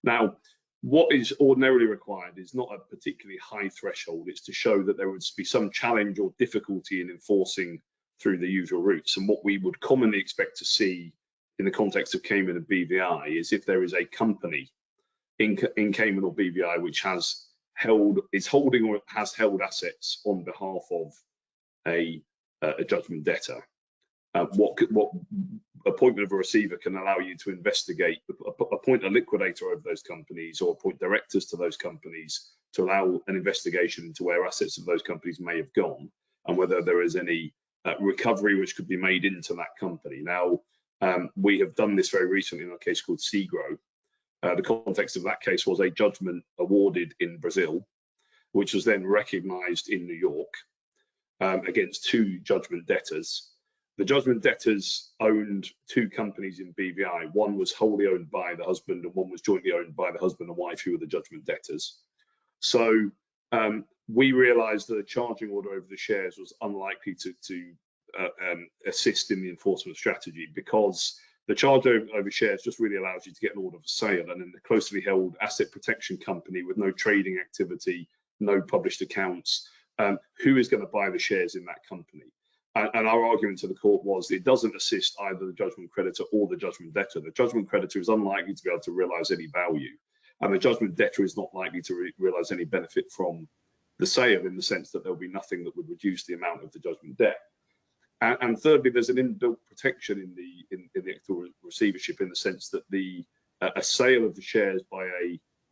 Now, what is ordinarily required is not a particularly high threshold. It's to show that there would be some challenge or difficulty in enforcing through the usual routes. And what we would commonly expect to see in the context of Cayman and BVI is if there is a company in Cayman or BVI which is holding or has held assets on behalf of a judgment debtor, what appointment of a receiver can allow you to investigate, appoint a liquidator over those companies or appoint directors to those companies to allow an investigation into where assets of those companies may have gone and whether there is any recovery which could be made into that company. Now, we have done this very recently in a case called Segro. The context of that case was a judgment awarded in Brazil, which was then recognized in New York against two judgment debtors. The judgment debtors owned two companies in BVI. One was wholly owned by the husband and one was jointly owned by the husband and wife, who were the judgment debtors. So we realized that a charging order over the shares was unlikely to assist in the enforcement strategy, because the charge over shares just really allows you to get an order for sale, and in a closely held asset protection company with no trading activity, no published accounts, who is going to buy the shares in that company? And our argument to the court was it doesn't assist either the judgment creditor or the judgment debtor. The judgment creditor is unlikely to be able to realize any value, and the judgment debtor is not likely to realize any benefit from the sale, in the sense that there'll be nothing that would reduce the amount of the judgment debt. And thirdly, there's an inbuilt protection in the equitable receivership, in the sense that a sale of the shares by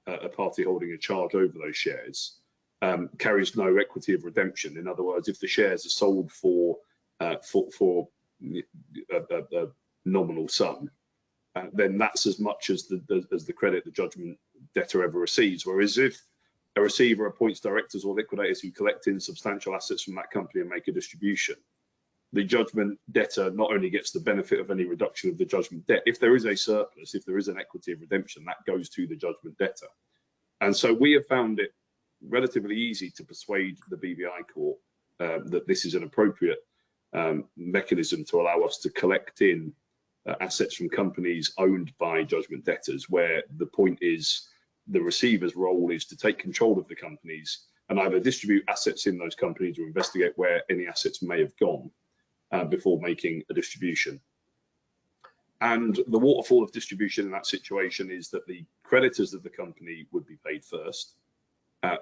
a party holding a charge over those shares carries no equity of redemption. In other words, if the shares are sold for a nominal sum, then that's as much as the credit the judgment debtor ever receives. Whereas if a receiver appoints directors or liquidators who collect in substantial assets from that company and make a distribution, the judgment debtor not only gets the benefit of any reduction of the judgment debt, if there is a surplus, if there is an equity of redemption, that goes to the judgment debtor. And so we have found it relatively easy to persuade the BVI court that this is an appropriate mechanism to allow us to collect in assets from companies owned by judgment debtors, where the point is the receiver's role is to take control of the companies and either distribute assets in those companies or investigate where any assets may have gone before making a distribution. And the waterfall of distribution in that situation is that the creditors of the company would be paid first.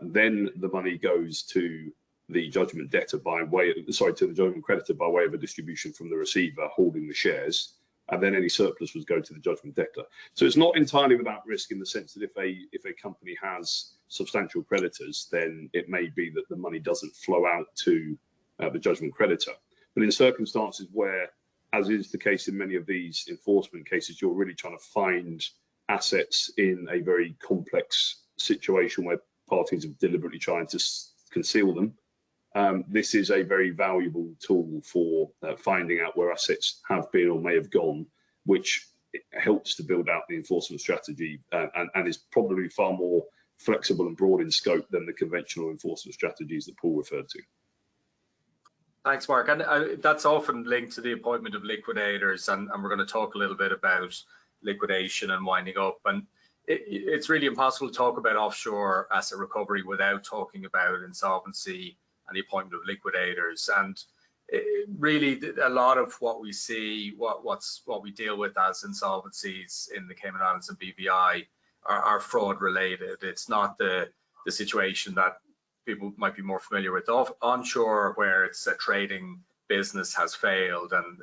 Then the money goes to the judgment debtor by way, to the judgment creditor by way of a distribution from the receiver holding the shares, and then any surplus would go to the judgment debtor. So it's not entirely without risk, in the sense that if a company has substantial creditors, then it may be that the money doesn't flow out to the judgment creditor. But in circumstances where, as is the case in many of these enforcement cases, you're really trying to find assets in a very complex situation where parties are deliberately trying to conceal them. This is a very valuable tool for finding out where assets have been or may have gone, which helps to build out the enforcement strategy and is probably far more flexible and broad in scope than the conventional enforcement strategies that Paul referred to. Thanks, Mark. And that's often linked to the appointment of liquidators, and we're going to talk a little bit about liquidation and winding up. And it's really impossible to talk about offshore asset recovery without talking about insolvency and the appointment of liquidators. And really, a lot of what we see, what we deal with as insolvencies in the Cayman Islands and BVI are fraud related. It's not the situation that people might be more familiar with onshore, where it's a trading business has failed and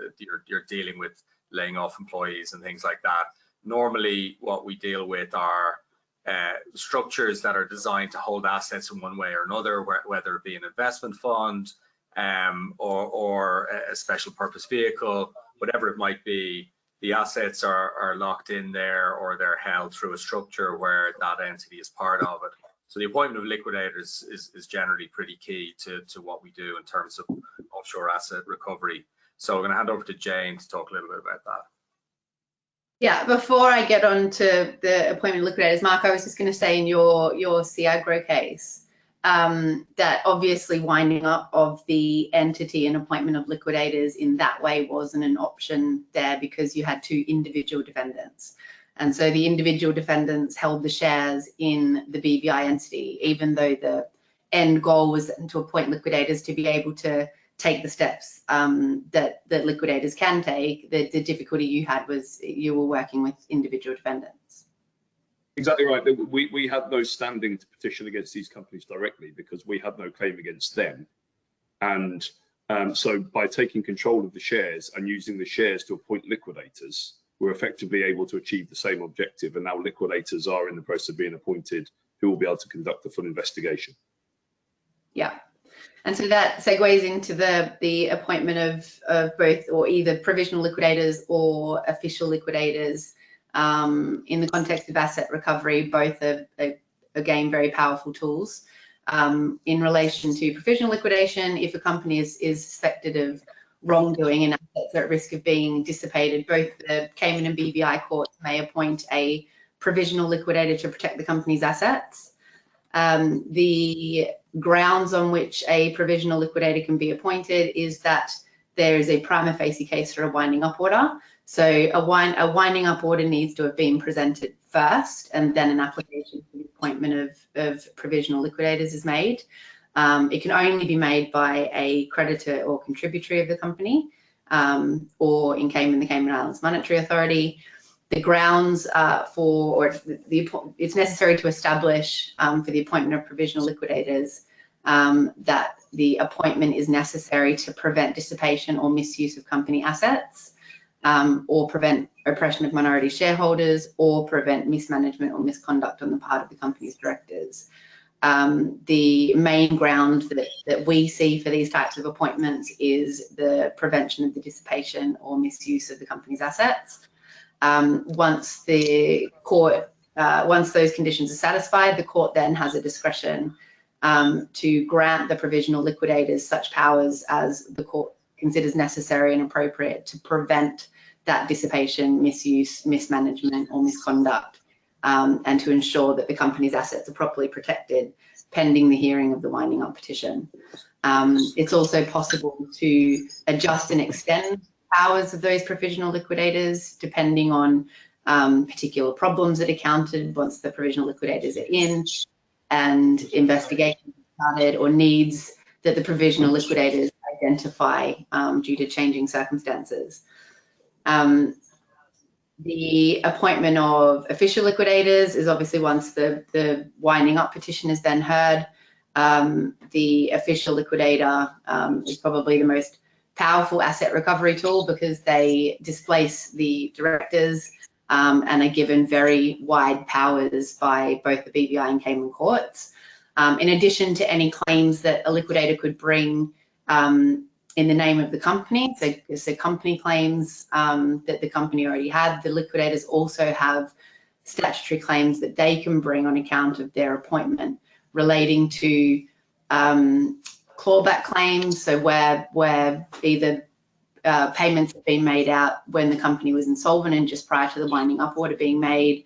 you're dealing with laying off employees and things like that. Normally, what we deal with are structures that are designed to hold assets in one way or another, whether it be an investment fund or a special purpose vehicle, whatever it might be. The assets are locked in there, or they're held through a structure where that entity is part of it. So the appointment of liquidators is generally pretty key to what we do in terms of offshore asset recovery. So I'm going to hand over to Jane to talk a little bit about that. Yeah, before I get on to the appointment of liquidators, Mark, I was just going to say in your Ciagro case, that obviously winding up of the entity and appointment of liquidators in that way wasn't an option there, because you had two individual defendants. And so the individual defendants held the shares in the BVI entity, even though the end goal was to appoint liquidators to be able to take the steps that liquidators can take. The difficulty you had was you were working with individual defendants. Exactly right. We had no standing to petition against these companies directly, because we had no claim against them. And so by taking control of the shares and using the shares to appoint liquidators, we're effectively able to achieve the same objective. And now liquidators are in the process of being appointed, who will be able to conduct the full investigation. Yeah. And so that segues into the appointment of both, or either provisional liquidators or official liquidators in the context of asset recovery. Both are again very powerful tools. In relation to provisional liquidation, if a company is suspected of wrongdoing and assets are at risk of being dissipated, both the Cayman and BVI courts may appoint a provisional liquidator to protect the company's assets. The grounds on which a provisional liquidator can be appointed is that there is a prima facie case for a winding up order. So a winding up order needs to have been presented first, and then an application for the appointment of provisional liquidators is made. It can only be made by a creditor or contributory of the company, or in Cayman, the Cayman Islands Monetary Authority. The grounds it's necessary to establish for the appointment of provisional liquidators that the appointment is necessary to prevent dissipation or misuse of company assets, or prevent oppression of minority shareholders, or prevent mismanagement or misconduct on the part of the company's directors. The main ground that we see for these types of appointments is the prevention of the dissipation or misuse of the company's assets. Once those conditions are satisfied, the court then has a discretion to grant the provisional liquidators such powers as the court considers necessary and appropriate to prevent that dissipation, misuse, mismanagement, or misconduct and to ensure that the company's assets are properly protected pending the hearing of the winding up petition. It's also possible to adjust and extend powers of those provisional liquidators depending on particular problems that are counted once the provisional liquidators are in and investigations started, or needs that the provisional liquidators identify due to changing circumstances. The appointment of official liquidators is obviously once the winding up petition is then heard. The official liquidator is probably the most powerful asset recovery tool because they displace the directors and are given very wide powers by both the BVI and Cayman courts. In addition to any claims that a liquidator could bring in the name of the company, so company claims that the company already had, the liquidators also have statutory claims that they can bring on account of their appointment relating to clawback claims, so where either payments have been made out when the company was insolvent and just prior to the winding up order being made,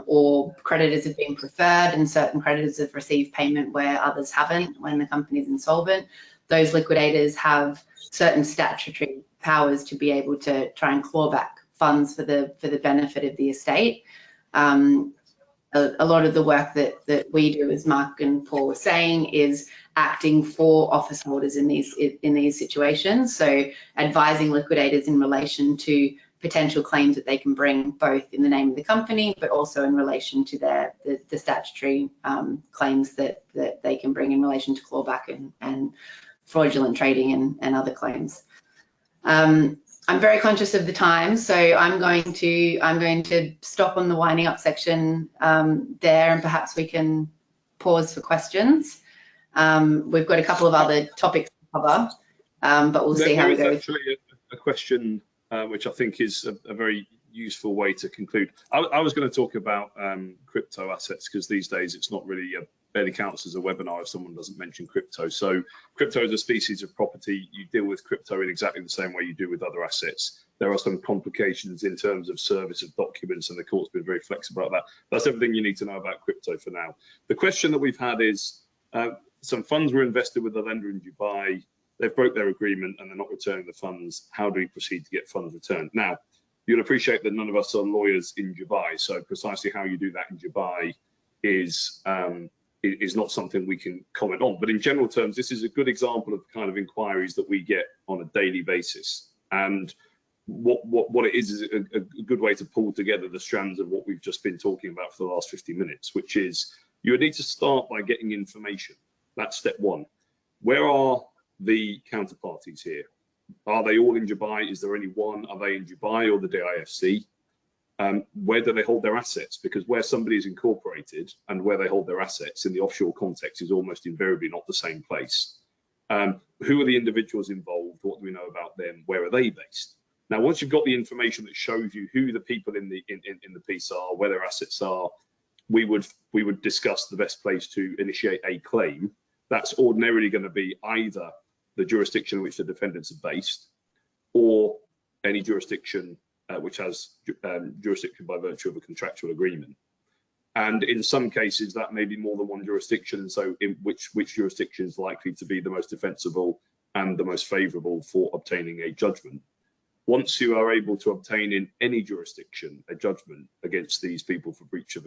or creditors have been preferred and certain creditors have received payment where others haven't when the company is insolvent. Those liquidators have certain statutory powers to be able to try and claw back funds for the benefit of the estate. A lot of the work that we do, as Mark and Paul were saying, is acting for office holders in these situations. So advising liquidators in relation to potential claims that they can bring both in the name of the company, but also in relation to the statutory claims that they can bring in relation to clawback and fraudulent trading and other claims. I'm very conscious of the time, so I'm going to stop on the winding up section there, and perhaps we can pause for questions. We've got a couple of other topics to cover, but we'll see how we go. There is actually a question which I think is a very useful way to conclude. I was going to talk about crypto assets because these days it's not really barely counts as a webinar if someone doesn't mention crypto. So crypto is a species of property. You deal with crypto in exactly the same way you do with other assets. There are some complications in terms of service of documents, and the court's been very flexible about that. That's everything you need to know about crypto for now. The question that we've had is some funds were invested with a lender in Dubai. They've broke their agreement and they're not returning the funds. How do we proceed to get funds returned? Now, you'll appreciate that none of us are lawyers in Dubai, so precisely how you do that in Dubai is not something we can comment on. But in general terms, this is a good example of the kind of inquiries that we get on a daily basis. And what it is a good way to pull together the strands of what we've just been talking about for the last 50 minutes, which is you would need to start by getting information. That's step one. Where are the counterparties here? Are they all in Dubai? Is there only one? Are they in Dubai or the DIFC? Where do they hold their assets? Because where somebody is incorporated and where they hold their assets in the offshore context is almost invariably not the same place. Who are the individuals involved? What do we know about them? Where are they based? Now, once you've got the information that shows you who the people in the piece are, where their assets are, we would discuss the best place to initiate a claim. That's ordinarily going to be either the jurisdiction in which the defendants are based, or any jurisdiction which has jurisdiction by virtue of a contractual agreement. And in some cases, that may be more than one jurisdiction, and so in which jurisdiction is likely to be the most defensible and the most favourable for obtaining a judgment. Once you are able to obtain in any jurisdiction a judgment against these people for breach of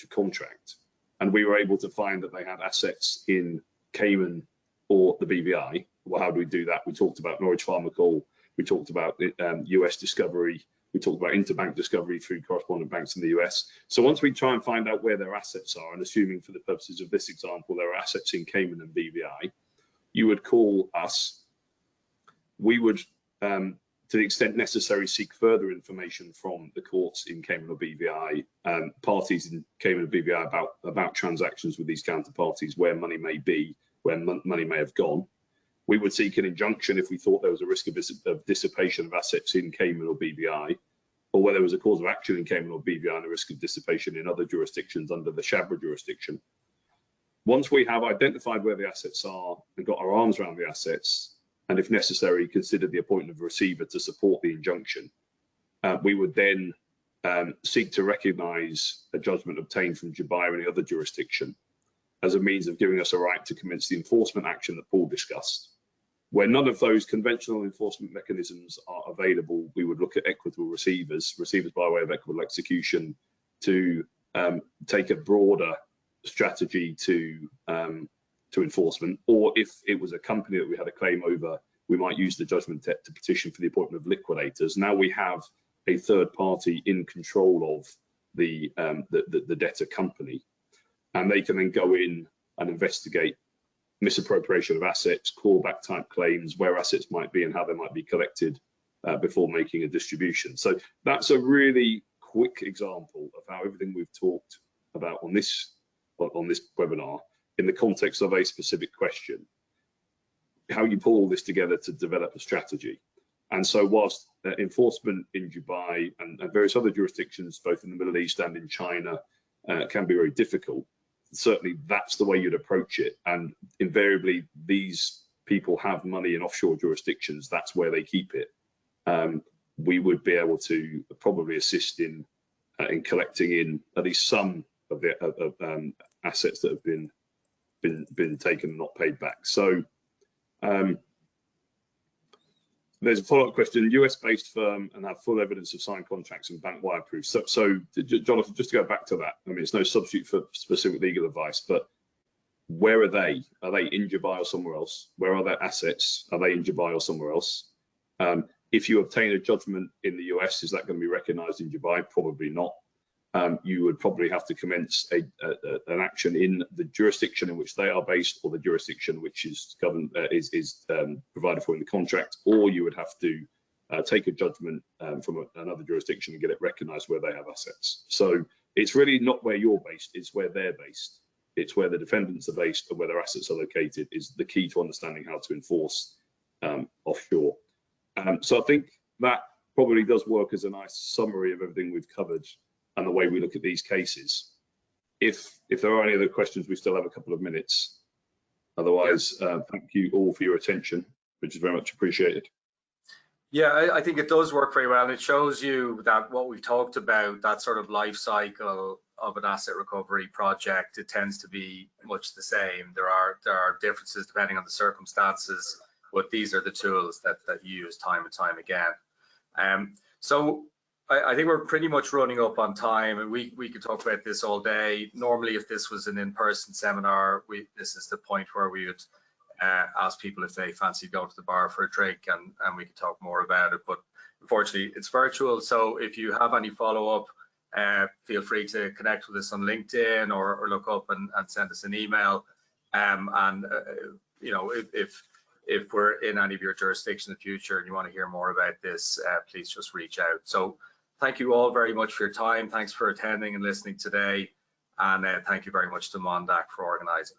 contract, and we were able to find that they had assets in Cayman or the BVI, well, how do we do that? We talked about Norwich Pharmacal, we talked about US discovery, we talked about interbank discovery through correspondent banks in the US. So once we try and find out where their assets are, and assuming for the purposes of this example, there are assets in Cayman and BVI, you would call us. We would, to the extent necessary, seek further information from the courts in Cayman or BVI, parties in Cayman or BVI about transactions with these counterparties, where money may be, where money may have gone. We would seek an injunction if we thought there was a risk of dissipation of assets in Cayman or BVI, or where there was a cause of action in Cayman or BVI and a risk of dissipation in other jurisdictions under the Shabra jurisdiction. Once we have identified where the assets are and got our arms around the assets, and if necessary, consider the appointment of a receiver to support the injunction, we would then seek to recognise a judgment obtained from Dubai or any other jurisdiction as a means of giving us a right to commence the enforcement action that Paul discussed. Where none of those conventional enforcement mechanisms are available, we would look at equitable receivers by way of equitable execution, to take a broader strategy to enforcement. Or if it was a company that we had a claim over, we might use the judgment to petition for the appointment of liquidators. Now we have a third party in control of the debtor company, and they can then go in and investigate misappropriation of assets, clawback type claims, where assets might be and how they might be collected before making a distribution. So that's a really quick example of how everything we've talked about on this webinar, in the context of a specific question, how you pull all this together to develop a strategy. And so whilst enforcement in Dubai and various other jurisdictions, both in the Middle East and in China, can be very difficult, certainly that's the way you'd approach it. And invariably, these people have money in offshore jurisdictions. That's where they keep it. We would be able to probably assist in collecting in at least some of the assets that have been taken and not paid back. So there's a follow-up question. US-based firm and have full evidence of signed contracts and bank wire proofs. So Jonathan, just to go back to that, I mean, it's no substitute for specific legal advice, but where are they? Are they in Dubai or somewhere else? Where are their assets? Are they in Dubai or somewhere else? If you obtain a judgment in the US, is that going to be recognized in Dubai? Probably not. You would probably have to commence an action in the jurisdiction in which they are based, or the jurisdiction which is governed provided for in the contract, or you would have to take a judgment from another jurisdiction and get it recognized where they have assets. So it's really not where you're based, it's where they're based. It's where the defendants are based and where their assets are located is the key to understanding how to enforce offshore. So I think that probably does work as a nice summary of everything we've covered and the way we look at these cases. If there are any other questions, we still have a couple of minutes. Otherwise, thank you all for your attention, which is very much appreciated. Yeah, I think it does work very well. And it shows you that what we've talked about, that sort of life cycle of an asset recovery project, it tends to be much the same. There are differences depending on the circumstances, but these are the tools that you use time and time again. So I think we're pretty much running up on time, and we could talk about this all day. Normally, if this was an in-person seminar, this is the point where we would ask people if they fancy going to the bar for a drink, and we could talk more about it. But unfortunately, it's virtual. So if you have any follow-up, feel free to connect with us on LinkedIn or look up and send us an email. You know, if we're in any of your jurisdiction in the future and you want to hear more about this, please just reach out. So thank you all very much for your time. Thanks for attending and listening today. And thank you very much to Mondaq for organizing.